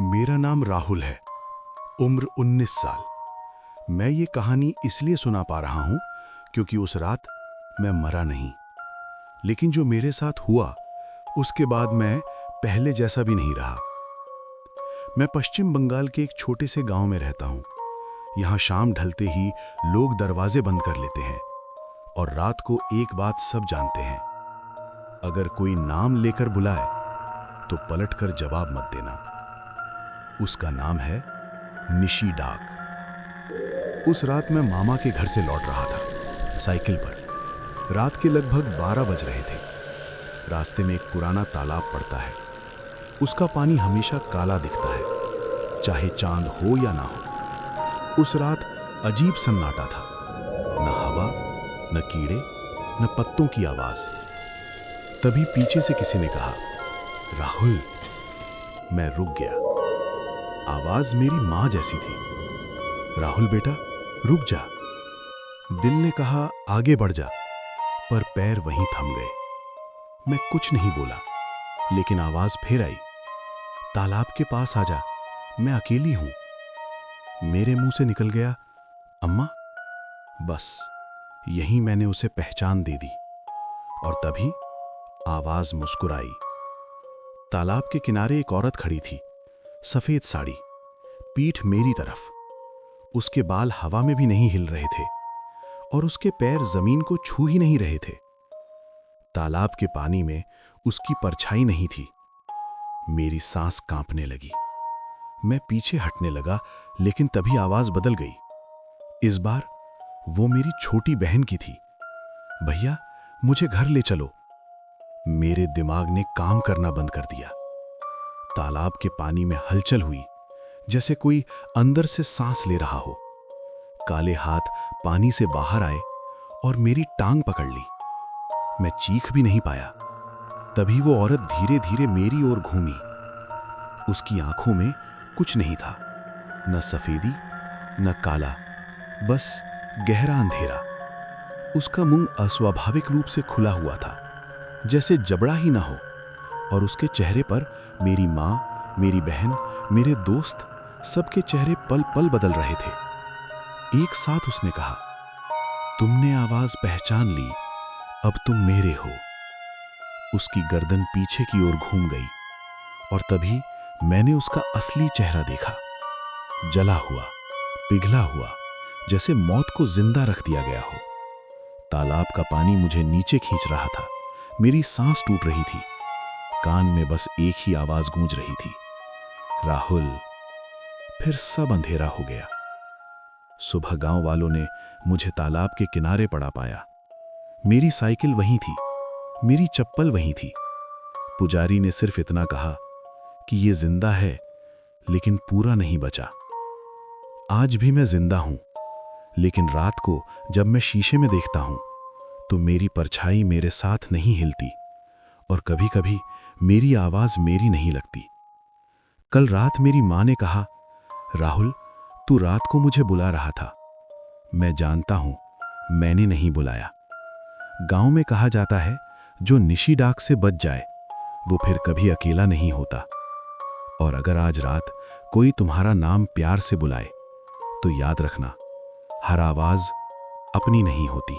मेरा नाम राहुल है। उम्र 19 साल। मैं ये कहानी इसलिए सुना पा रहा हूं क्योंकि उस रात मैं मरा नहीं, लेकिन जो मेरे साथ हुआ उसके बाद मैं पहले जैसा भी नहीं रहा। मैं पश्चिम बंगाल के एक छोटे से गांव में रहता हूं। यहां शाम ढलते ही लोग दरवाजे बंद कर लेते हैं और रात को एक बात सब जानते हैं, अगर कोई नाम लेकर बुलाए तो पलटकर जवाब मत देना। उसका नाम है निशी डाक। उस रात मैं मामा के घर से लौट रहा था, साइकिल पर। रात के लगभग 12 बज रहे थे। रास्ते में एक पुराना तालाब पड़ता है। उसका पानी हमेशा काला दिखता है, चाहे चांद हो या ना हो। उस रात अजीब सन्नाटा था, न हवा, न कीड़े, न पत्तों की आवाज। तभी पीछे से किसी ने कहा, राहुल। मैं रुक गया। आवाज मेरी मां जैसी थी। राहुल बेटा, रुक जा। दिल ने कहा, आगे बढ़ जा, पर पैर वहीं थम गए। मैं कुछ नहीं बोला, लेकिन आवाज फिर आई, तालाब के पास आ जा, मैं अकेली हूं। मेरे मुंह से निकल गया, अम्मा। बस यहीं मैंने उसे पहचान दे दी। और तभी आवाज मुस्कुराई। तालाब के किनारे एक औरत खड़ी थी, सफेद साड़ी, पीठ मेरी तरफ। उसके बाल हवा में भी नहीं हिल रहे थे और उसके पैर जमीन को छू ही नहीं रहे थे। तालाब के पानी में उसकी परछाई नहीं थी। मेरी सांस कांपने लगी। मैं पीछे हटने लगा, लेकिन तभी आवाज बदल गई। इस बार वो मेरी छोटी बहन की थी। भैया, मुझे घर ले चलो। मेरे दिमाग ने काम करना बंद कर दिया। तालाब के पानी में हलचल हुई, जैसे कोई अंदर से सांस ले रहा हो। काले हाथ पानी से बाहर आए और मेरी टांग पकड़ ली। मैं चीख भी नहीं पाया। तभी वो औरत धीरे धीरे मेरी ओर घूमी। उसकी आंखों में कुछ नहीं था, न सफेदी न काला, बस गहरा अंधेरा। उसका मुंह अस्वाभाविक रूप से खुला हुआ था, जैसे जबड़ा ही ना हो। और उसके चेहरे पर मेरी मां, मेरी बहन, मेरे दोस्त, सबके चेहरे पल पल बदल रहे थे। एक साथ उसने कहा, तुमने आवाज पहचान ली, अब तुम मेरे हो। उसकी गर्दन पीछे की ओर घूम गई और तभी मैंने उसका असली चेहरा देखा। जला हुआ, पिघला हुआ, जैसे मौत को जिंदा रख दिया गया हो। तालाब का पानी मुझे नीचे खींच रहा था। मेरी सांस टूट रही थी। कान में बस एक ही आवाज गूंज रही थी, राहुल। फिर सब अंधेरा हो गया। सुबह गांव वालों ने मुझे तालाब के किनारे पड़ा पाया। मेरी साइकिल वहीं थी, मेरी चप्पल वहीं थी। पुजारी ने सिर्फ इतना कहा कि ये जिंदा है, लेकिन पूरा नहीं बचा। आज भी मैं जिंदा हूं, लेकिन रात को जब मैं शीशे में देखता हूं तो मेरी परछाई मेरे साथ नहीं हिलती और कभी-कभी मेरी आवाज मेरी नहीं लगती। कल रात मेरी मां ने कहा, राहुल, तू रात को मुझे बुला रहा था। मैं जानता हूं, मैंने नहीं बुलाया। गांव में कहा जाता है, जो निशी डाक से बच जाए वो फिर कभी अकेला नहीं होता। और अगर आज रात कोई तुम्हारा नाम प्यार से बुलाए तो याद रखना, हर आवाज अपनी नहीं होती।